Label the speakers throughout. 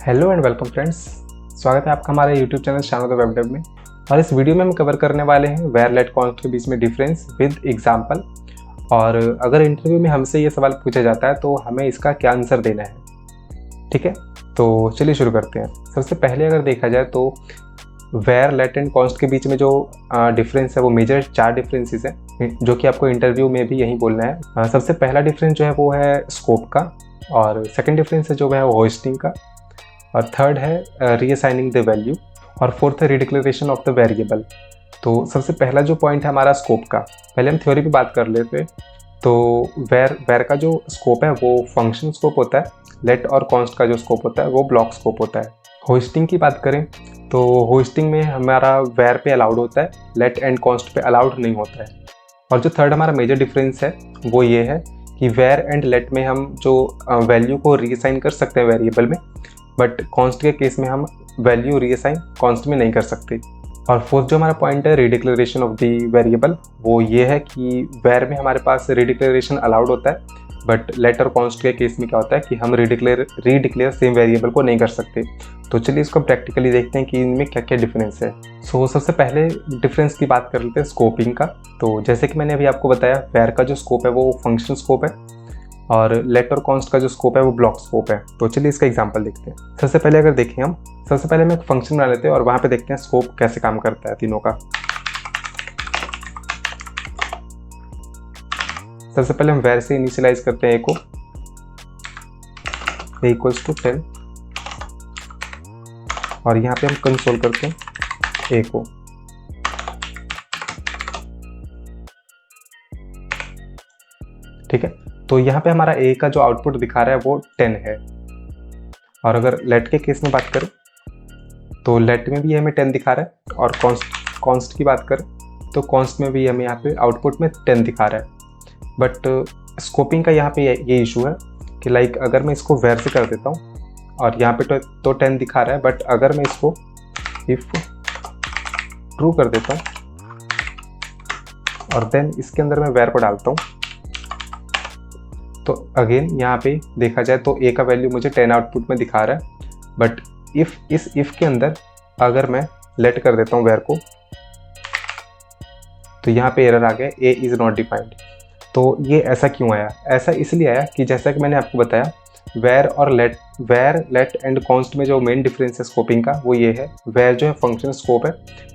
Speaker 1: Hello and welcome friends. स्वागत है आपका हमारे YouTube channel Shano the web dev में। और इस वीडियो में हम कवर करने वाले हैं वेर लेट कॉन्स्ट के बीच में डिफरेंस विद एग्जांपल। और अगर इंटरव्यू में हमसे ये सवाल पूछा जाता है तो हमें इसका क्या आंसर देना है। ठीक है, तो चलिए शुरू करते हैं। सबसे पहले अगर देखा जाए तो वेर लेट एंड कॉन्स्ट के बीच में जो डिफरेंस है वो मेजर 4 डिफरेंसेस हैं जो कि आपको इंटरव्यू में भी यही बोलना है। सबसे पहला डिफरेंस जो है वो है स्कोप का, और सेकेंड डिफरेंस है जो है होस्टिंग का, और थर्ड है रीअसाइनिंग द वैल्यू, और फोर्थ है रिडिक्लेरेशन ऑफ द वेरिएबल। तो सबसे पहला जो पॉइंट है हमारा स्कोप का, पहले हम थ्योरी पे बात कर लेते हैं। तो वेर का जो स्कोप है वो फंक्शन स्कोप होता है, लेट और कॉन्स्ट का जो स्कोप होता है वो ब्लॉक स्कोप होता है। होस्टिंग की बात करें तो होस्टिंग में हमारा वेर पे अलाउड होता है, लेट एंड कॉन्स्ट पे अलाउड नहीं होता है। और जो थर्ड हमारा मेजर डिफरेंस है वो ये है कि वेर एंड लेट में हम जो वैल्यू को रीअसाइन कर सकते हैं वेरिएबल में, बट कॉन्स्ट के केस में हम वैल्यू रीअसाइन कॉन्स्ट में नहीं कर सकते। और फोर्थ जो हमारा पॉइंट है रिडिक्लेरेशन ऑफ द वेरिएबल, वो ये है कि वेर में हमारे पास रिडिक्लेरेशन अलाउड होता है, बट लेट और कॉन्स्ट के केस में क्या होता है कि हम रीडिक्लेयर सेम वेरिएबल को नहीं कर सकते। तो चलिए इसको प्रैक्टिकली देखते हैं कि इनमें क्या क्या डिफरेंस है। सबसे पहले डिफरेंस की बात कर लेते हैं स्कोपिंग का। तो जैसे कि मैंने अभी आपको बताया, वेर का जो स्कोप है वो फंक्शन स्कोप है, और लेट और कॉन्स्ट का जो स्कोप है वो ब्लॉक स्कोप है। तो चलिए इसका एग्जांपल देखते हैं। सबसे पहले अगर देखें हम, सबसे पहले हम एक फंक्शन बना लेते हैं और वहाँ पे देखते हैं स्कोप कैसे काम करता है तीनों का। सबसे पहले हम वेर से इनिशियलाइज करते हैं ए को, a इक्वल्स टू 10, और यहाँ पे हम कंसोल करते हैं a को। ठीक है, तो यहाँ पे हमारा a का जो आउटपुट दिखा रहा है वो 10 है। और अगर लेट के केस में बात करें तो लेट में भी हमें 10 दिखा रहा है, और कॉन्स्ट की बात करें तो कॉन्स्ट में भी हमें यहाँ पे आउटपुट में 10 दिखा रहा है। बट स्कोपिंग का यहाँ पे ये इशू है कि लाइक अगर मैं इसको वेर से कर देता हूँ और यहाँ पे तो 10 दिखा रहा है, बट अगर मैं इसको इफ ट्रू कर देता हूँ और देन इसके अंदर मैं वेर को डालता हूँ, तो अगेन यहाँ पे देखा जाए तो a का वैल्यू मुझे 10 आउटपुट में दिखा रहा है। बट इस इफ के अंदर अगर मैं लेट कर देता हूँ वेर को, तो यहाँ पे एरर आ गया, a इज़ नॉट डिफाइंड। तो ये ऐसा क्यों आया? ऐसा इसलिए आया कि जैसा कि मैंने आपको बताया, वेर लेट एंड कॉन्स्ट में जो मेन डिफरेंस है स्कोपिंग का वो ये है, वेर जो है फंक्शन स्कोप है,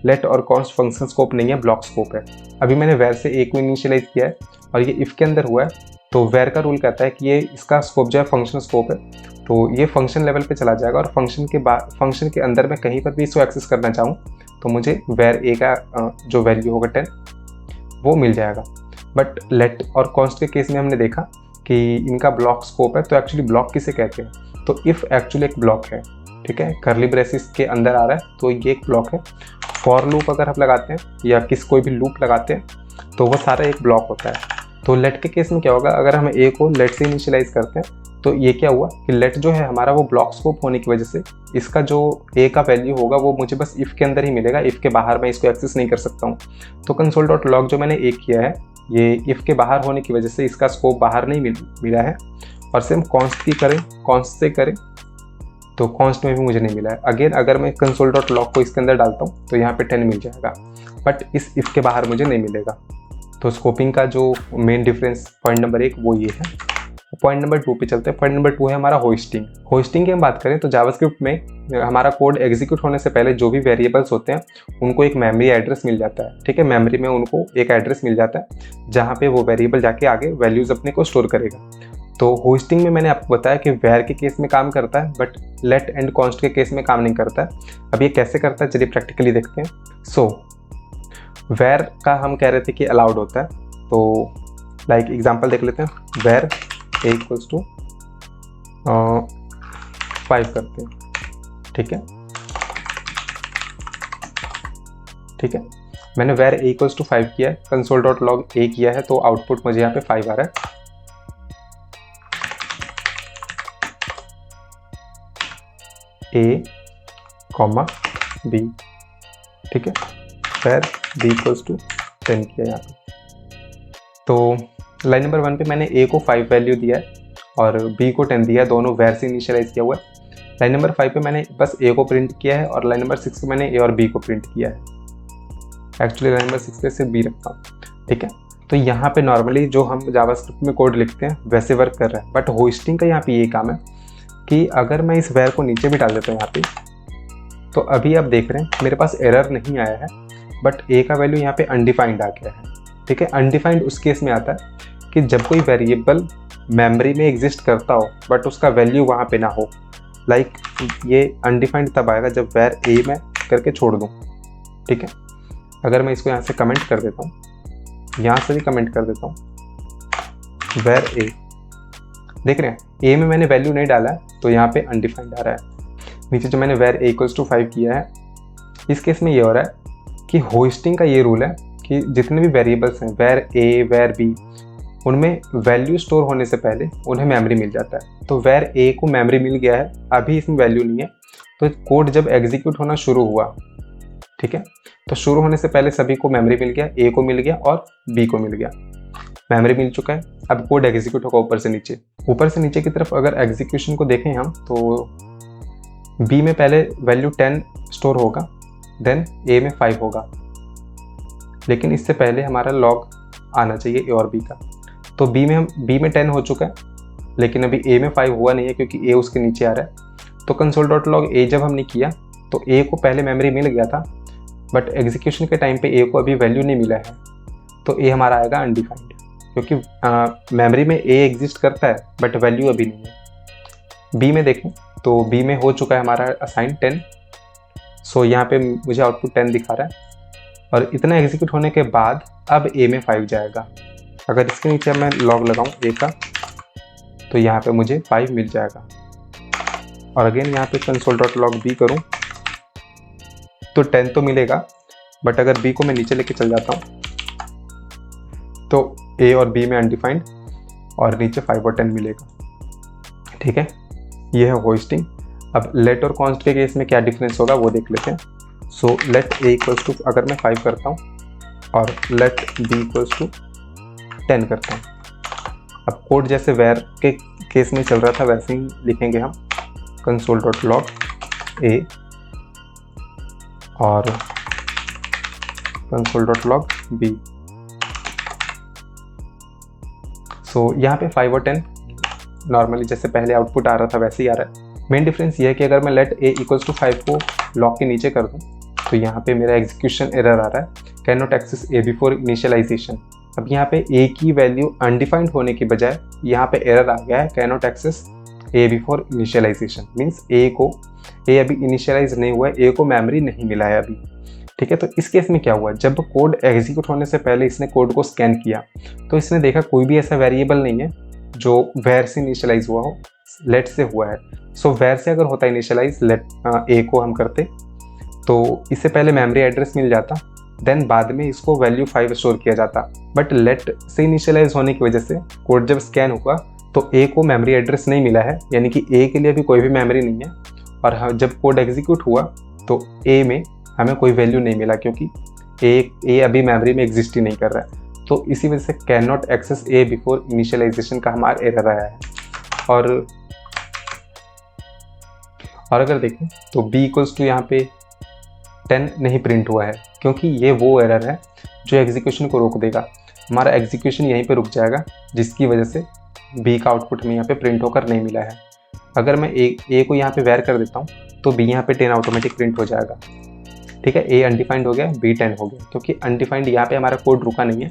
Speaker 1: लेट और कॉन्स्ट फंक्शन स्कोप नहीं है, ब्लॉक स्कोप है। अभी मैंने वेर से a को इनिशियलाइज किया है और ये इफ के अंदर हुआ है, तो वेर का रूल कहता है कि ये इसका स्कोप जो है फंक्शन स्कोप है, तो ये फंक्शन लेवल पे चला जाएगा, और फंक्शन के अंदर मैं कहीं पर भी इसको एक्सेस करना चाहूँ तो मुझे वेर a का जो वैल्यू होगा 10 वो मिल जाएगा। बट लेट और कॉन्स्ट के केस में हमने देखा कि इनका ब्लॉक स्कोप है। तो एक्चुअली ब्लॉक किसे कहते हैं? तो इफ एक्चुअली एक ब्लॉक है, ठीक है, कर्ली ब्रेसिस के अंदर आ रहा है तो ये एक ब्लॉक है। फॉर लूप अगर हम लगाते हैं या कोई भी लूप लगाते हैं तो वो सारा एक ब्लॉक होता है। तो लेट के केस में क्या होगा, अगर हम a को लेट से इनिशियलाइज करते हैं तो ये क्या हुआ कि लेट जो है हमारा वो ब्लॉक स्कोप होने की वजह से इसका जो a का वैल्यू होगा वो मुझे बस इफ के अंदर ही मिलेगा, इफ के बाहर मैं इसको एक्सेस नहीं कर सकता हूँ। तो console.log जो मैंने a किया है, ये इफ के बाहर होने की वजह से इसका स्कोप बाहर नहीं मिला है। और सेम कॉन्स्ट की करें, कॉन्स्ट से करें तो कॉन्स्ट में भी मुझे नहीं मिला है। अगेन अगर मैं console.log को इसके अंदर डालता हूँ तो यहाँ पे 10 मिल जाएगा, बट इस इफ के बाहर मुझे नहीं मिलेगा। तो स्कोपिंग का जो मेन डिफरेंस पॉइंट नंबर 1 वो ये है। पॉइंट नंबर 2 पे चलते हैं। पॉइंट नंबर 2 है हमारा होस्टिंग। होस्टिंग की हम बात करें तो जावास्क्रिप्ट में हमारा कोड एग्जीक्यूट होने से पहले जो भी वेरिएबल्स होते हैं उनको एक मेमोरी एड्रेस मिल जाता है। ठीक है, मेमोरी में उनको एक एड्रेस मिल जाता है जहाँ पे वो वेरिएबल जाके आगे वैल्यूज अपने को स्टोर करेगा। तो होस्टिंग में मैंने आपको बताया कि वेर के केस में काम करता है, बट लेट एंड कॉन्स्ट के केस में काम नहीं करता है। अब ये कैसे करता है चलिए प्रैक्टिकली देखते हैं। वेर का हम कह रहे थे कि अलाउड होता है, तो लाइक एग्जांपल देख लेते हैं। वेर a इक्वल्स टू 5 करते हैं। ठीक है, मैंने वेर a इक्वल्स टू 5 किया है, console.log a किया है, तो आउटपुट मुझे यहाँ पे 5 आ रहा है। a, b, ठीक है, वेर b इक्वल्स टू 10 किया यहाँ पे। तो लाइन नंबर 1 पे मैंने a को 5 वैल्यू दिया है और b को 10 दिया है, दोनों वेर से इनिशियलाइज किया हुआ है। लाइन नंबर 5 पे मैंने बस ए को प्रिंट किया है और लाइन नंबर 6 पे मैंने ए और बी को प्रिंट किया है। एक्चुअली लाइन नंबर 6 पे सिर्फ बी रखता हूँ, ठीक है। तो यहाँ पे नॉर्मली जो हम जावास्क्रिप्ट में कोड लिखते हैं वैसे वर्क कर रहा है, बट होस्टिंग का यहाँ पे ये काम है कि अगर मैं इस वेयर को नीचे भी डाल देता हूँ यहाँ पे, तो अभी आप देख रहे हैं मेरे पास एरर नहीं आया है, बट ए का वैल्यू यहाँ पे अनडिफाइंड आ गया है, ठीक है। अनडिफाइंड उस केस में आता है कि जब कोई वेरिएबल मेमोरी में एग्जिस्ट करता हो बट उसका वैल्यू वहाँ पे ना हो। लाइक ये अनडिफाइंड तब आएगा जब वेर ए में करके छोड़ दूँ, ठीक है। अगर मैं इसको यहाँ से कमेंट कर देता हूँ, यहाँ से भी कमेंट कर देता हूँ वेर ए, देख रहे हैं ए में मैंने वैल्यू नहीं डाला है तो यहाँ पे अनडिफाइंड आ रहा है। नीचे जो मैंने वेर ए इक्वल्स टू 5 किया है, इस केस में ये हो रहा है कि होस्टिंग का ये रूल है कि जितने भी वेरिएबल्स हैं वेर ए वेर बी, उनमें वैल्यू स्टोर होने से पहले उन्हें मेमोरी मिल जाता है। तो वेर ए को मेमोरी मिल गया है, अभी इसमें वैल्यू नहीं है, तो कोड जब एग्जीक्यूट होना शुरू हुआ, ठीक है, तो शुरू होने से पहले सभी को मेमोरी मिल गया, ए को मिल गया और बी को मिल गया, मेमोरी मिल चुका है। अब कोड एग्जीक्यूट होगा ऊपर से नीचे। ऊपर से नीचे की तरफ अगर एग्जीक्यूशन को देखें हम, तो बी में पहले वैल्यू 10 स्टोर होगा, देन ए में 5 होगा, लेकिन इससे पहले हमारा लॉग आना चाहिए ए और बी का। तो बी में 10 हो चुका है, लेकिन अभी ए में 5 हुआ नहीं है क्योंकि ए उसके नीचे आ रहा है। तो console.log ए जब हमने किया तो ए को पहले मेमोरी मिल गया था, बट एग्जीक्यूशन के टाइम पे ए को अभी वैल्यू नहीं मिला है, तो ए हमारा आएगा अनडिफाइंड, क्योंकि मेमोरी में ए एग्जिस्ट करता है बट वैल्यू अभी नहीं है। बी में देखें तो बी में हो चुका है हमारा असाइन 10, सो यहाँ पे मुझे आउटपुट 10 दिखा रहा है, और इतना एग्जीक्यूट होने के बाद अब ए में 5 जाएगा। अगर इसके नीचे मैं लॉग लगाऊं ए का, तो यहाँ पे मुझे 5 मिल जाएगा, और अगेन यहाँ पे console.log b करूँ तो 10 तो मिलेगा, बट अगर b को मैं नीचे लेके चल जाता हूँ तो a और b में अनडिफाइंड और नीचे 5 और 10 मिलेगा, ठीक है। ये है होस्टिंग। अब लेट और कॉन्स्ट के केस में क्या डिफरेंस होगा वो देख लेते हैं। So let a equals to, अगर मैं 5 करता हूँ और लेट b इक्वल्स टू 10 करता हूँ, अब कोड जैसे वेर के केस में चल रहा था वैसे ही लिखेंगे हम console.log a और console.log b। सो यहाँ पे 5 और 10 नॉर्मली जैसे पहले आउटपुट आ रहा था वैसे ही आ रहा है। मेन डिफरेंस ये है कि अगर मैं लेट a इक्वल्स टू 5 को लॉग के नीचे कर दूँ तो यहाँ पे मेरा एग्जीक्यूशन एरर आ रहा है, can not access a before initialisation. अब यहाँ पे a की वैल्यू अनडिफाइंड होने की बजाय यहाँ पे एरर आ गया है, can not access a before initialisation, means a अभी इनिशियलाइज नहीं हुआ है, a को मेमोरी नहीं मिला है अभी, ठीक है। तो इस केस में क्या हुआ, जब कोड एग्जीक्यूट होने से पहले इसने कोड को स्कैन किया तो इसने देखा कोई भी ऐसा वेरिएबल नहीं है जो वेर से इनिशियलाइज हुआ हो, लेट से हुआ है। सो वेर से अगर होता इनिशियलाइज लेट a को हम करते तो इससे पहले मेमोरी एड्रेस मिल जाता, देन बाद में इसको वैल्यू 5 स्टोर किया जाता, बट लेट से इनिशियलाइज होने की वजह से कोड जब स्कैन हुआ तो ए को मेमोरी एड्रेस नहीं मिला है, यानी कि ए के लिए भी कोई भी मेमोरी नहीं है, और जब कोड एग्जीक्यूट हुआ तो ए में हमें कोई वैल्यू नहीं मिला क्योंकि ए अभी मेमोरी में एग्जिस्ट ही नहीं कर रहा है। तो इसी वजह से can not access a before initialization का हमारा एरर आया है। और अगर देखें तो b इक्वल्स टू यहाँ पे 10 नहीं प्रिंट हुआ है, क्योंकि ये वो एरर है जो एग्जीक्यूशन को रोक देगा। हमारा एग्जीक्यूशन यहीं पे रुक जाएगा, जिसकी वजह से b का आउटपुट हमें यहाँ पे प्रिंट होकर नहीं मिला है। अगर मैं a को यहाँ पे वेर कर देता हूँ तो b यहाँ पे 10 ऑटोमेटिक प्रिंट हो जाएगा, ठीक है। a अनडिफाइंड हो गया, b 10 हो गया, क्योंकि अनडिफाइंड यहाँ पे हमारा कोड रुका नहीं है।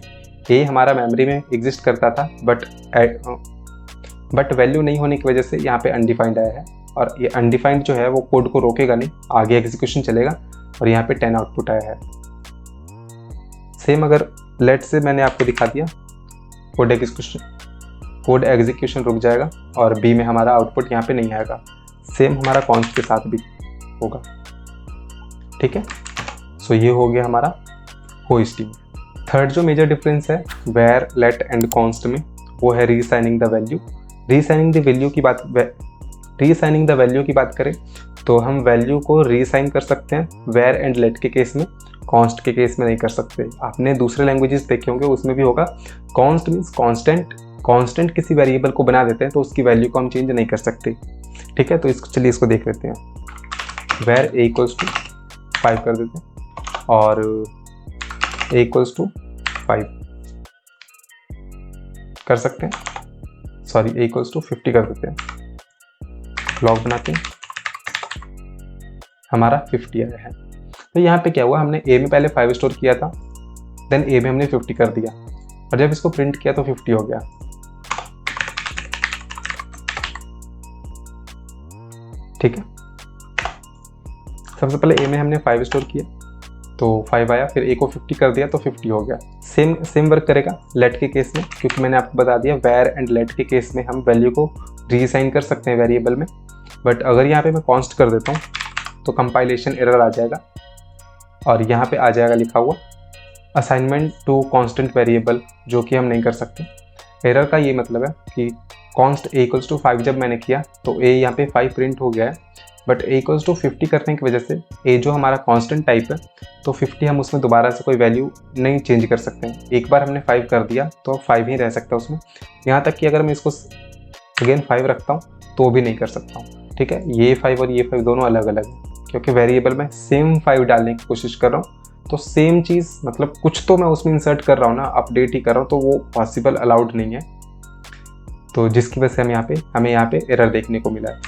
Speaker 1: a हमारा मेमोरी में एग्जिस्ट करता था, बट वैल्यू नहीं होने की वजह से यहाँ पे अनडिफाइंड आया है, और ये अनडिफाइंड जो है वो कोड को रोकेगा नहीं, आगे एग्जीक्यूशन चलेगा, और यहाँ पे 10 आउटपुट आया है। सेम अगर लेट से मैंने आपको दिखा दिया, कोड एग्जीक्यूशन रुक जाएगा और b में हमारा आउटपुट यहाँ पे नहीं आएगा। सेम हमारा कॉन्स्ट के साथ भी होगा, ठीक है। सो ये हो गया हमारा होस्टिंग। थर्ड जो मेजर डिफरेंस है वेर लेट एंड कॉन्स्ट में, वो है रीसाइनिंग द वैल्यू। रीसाइनिंग द वैल्यू की बात करें तो हम वैल्यू को रीसाइन कर सकते हैं वेर एंड लेट के केस में, कॉन्स्ट के केस में नहीं कर सकते। आपने दूसरे लैंग्वेजेस देखे होंगे, उसमें भी होगा। कॉन्स्ट मीन्स कांस्टेंट किसी वेरिएबल को बना देते हैं तो उसकी वैल्यू को हम चेंज नहीं कर सकते। ठीक है, तो इसको चलिए इसको देख लेते हैं। वेर a इक्वल्स टू 5 कर देते हैं और a इक्वल्स टू 5 कर सकते हैं, सॉरी a इक्वल्स टू 50 कर देते हैं। लॉग बनाते हैं, हमारा 50 आया है। तो यहाँ पे क्या हुआ, हमने a में पहले 5 स्टोर किया था, देन a में हमने 50 कर दिया और जब इसको प्रिंट किया तो 50 हो गया। ठीक है, सबसे पहले a में हमने 5 स्टोर किया तो 5 आया, फिर a को 50 कर दिया तो 50 हो गया। सेम वर्क करेगा लेट के केस में, क्योंकि मैंने आपको बता दिया वेर एंड लेट के केस में हम वैल्यू को रीअसाइन कर सकते हैं वेरिएबल में। बट अगर यहाँ पे मैं कॉन्स्ट कर देता हूँ तो कंपाइलेशन एरर आ जाएगा और यहाँ पे आ जाएगा लिखा हुआ असाइनमेंट टू कांस्टेंट वेरिएबल, जो कि हम नहीं कर सकते। एरर का ये मतलब है कि कॉन्स्ट a इक्वल्स टू 5 जब मैंने किया तो a यहाँ पे 5 प्रिंट हो गया है, बट a इक्वल्स टू 50 करने की वजह से a जो हमारा कांस्टेंट टाइप है तो 50 हम उसमें दोबारा से कोई वैल्यू नहीं चेंज कर सकते हैं। एक बार हमने 5 कर दिया तो 5 ही रह सकता है उसमें, यहाँ तक कि अगर मैं इसको अगेन 5 रखता हूँ तो भी नहीं कर सकता हूँ। ठीक है, ये 5 और ये 5 दोनों अलग अलग है, क्योंकि वेरिएबल में सेम 5 डालने की कोशिश कर रहा हूँ तो सेम चीज़ मतलब कुछ तो मैं उसमें इंसर्ट कर रहा हूँ ना, अपडेट ही कर रहा हूँ, तो वो पॉसिबल अलाउड नहीं है। तो जिसकी वजह से हमें यहाँ पे एरर देखने को मिला है।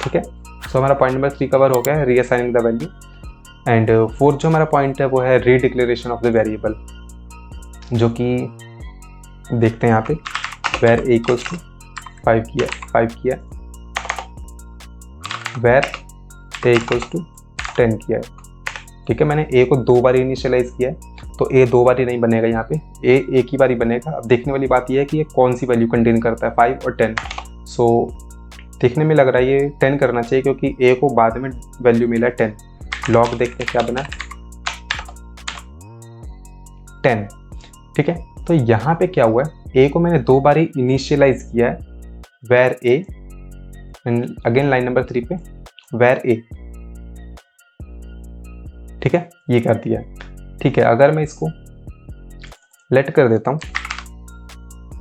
Speaker 1: ठीक है, सो हमारा पॉइंट नंबर 3 कवर हो गया है, रीअसाइनिंग द वैल्यू। एंड फोर्थ जो हमारा पॉइंट है वो है रीडिक्लेरेशन ऑफ द वेरिएबल, जो कि देखते हैं यहाँ पे वेर a इक्वल्स टू 5 किया, वेर a इक्वल्स टू 10 किया है। ठीक है, मैंने a को 2 बार इनिशियलाइज किया है तो a 2 बार ही नहीं बनेगा, यहाँ पे a एक ही बार ही बनेगा। अब देखने वाली बात यह है कि ये कौन सी वैल्यू कंटेन करता है, 5 और 10। सो देखने में लग रहा है ये 10 करना चाहिए, क्योंकि a को बाद में वैल्यू मिला है 10। लॉग देखते हैं क्या बना है, 10। ठीक है, तो यहाँ पे क्या हुआ है, a को मैंने 2 बार ही इनिशियलाइज किया है, var a, again line number 3 पे वेर a। ठीक है, ये कर दिया। ठीक है, अगर मैं इसको लेट कर देता हूँ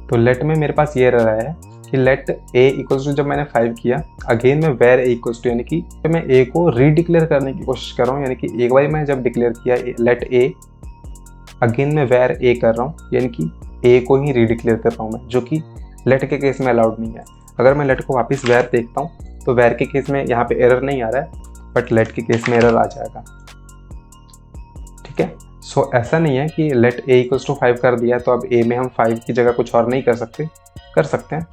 Speaker 1: तो लेट में मेरे पास ये रहा है कि लेट a इक्वल्स टू, जब मैंने 5 किया अगेन मैं वेर a इक्वल्स टू, यानी कि मैं a को रीडिक्लेयर करने की कोशिश कर रहा हूँ। यानी कि एक बार मैं जब डिक्लेयर किया लेट a, अगेन मैं वेर a कर रहा हूँ, यानी कि a को ही रीडिक्लेयर कर रहा हूँ मैं, जो कि लेट के केस में अलाउड नहीं है। अगर मैं लेट को वापस वेर देखता हूँ तो वेर के केस में यहाँ पे एरर नहीं आ रहा है, बट लेट के केस में एरर आ जाएगा। ठीक है, सो ऐसा नहीं है कि लेट a इक्वल्स टू 5 कर दिया तो अब a में हम 5 की जगह कुछ और नहीं कर सकते, कर सकते हैं।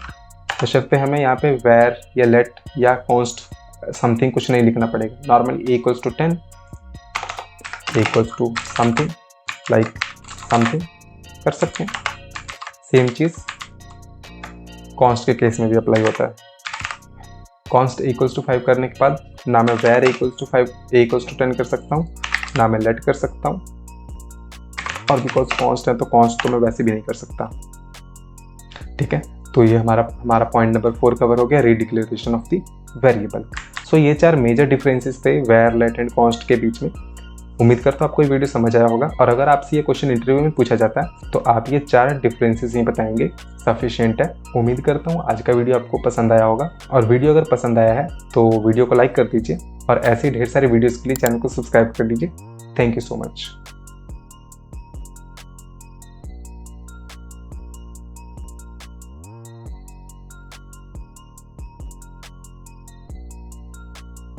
Speaker 1: तो शर्त हमें यहाँ पे वेर या लेट या कॉन्स्ट समथिंग कुछ नहीं लिखना पड़ेगा। Normally a equals to 10, a equals to something like something कर सकते हैं। सेम चीज़ कॉन्स्ट के केस में भी अप्लाई होता है। कॉन्स्ट इक्वल्स टू 5 करने के बाद ना मैं var equals to 5 a equals to 10 कर सकता हूँ, ना मैं लेट कर सकता हूँ, और बिकॉज कॉन्स्ट है तो कॉन्स्ट तो मैं वैसे भी नहीं कर सकता। ठीक है, तो ये हमारा पॉइंट नंबर 4 कवर हो गया, रीडिक्लेरेशन ऑफ द वेरिएबल। सो ये 4 मेजर डिफरेंसेस थे वेर, लेट एंड कॉन्स्ट के बीच में। उम्मीद करता हूँ आपको ये वीडियो समझ आया होगा, और अगर आपसे ये क्वेश्चन इंटरव्यू में पूछा जाता है तो आप ये 4 डिफरेंसेस ही बताएंगे, सफिशिएंट है। उम्मीद करता हूँ आज का वीडियो आपको पसंद आया होगा, और वीडियो अगर पसंद आया है तो वीडियो को लाइक कर दीजिए, और ऐसे ढेर सारे वीडियोज़ के लिए चैनल को सब्सक्राइब कर लीजिए। Thank you so much.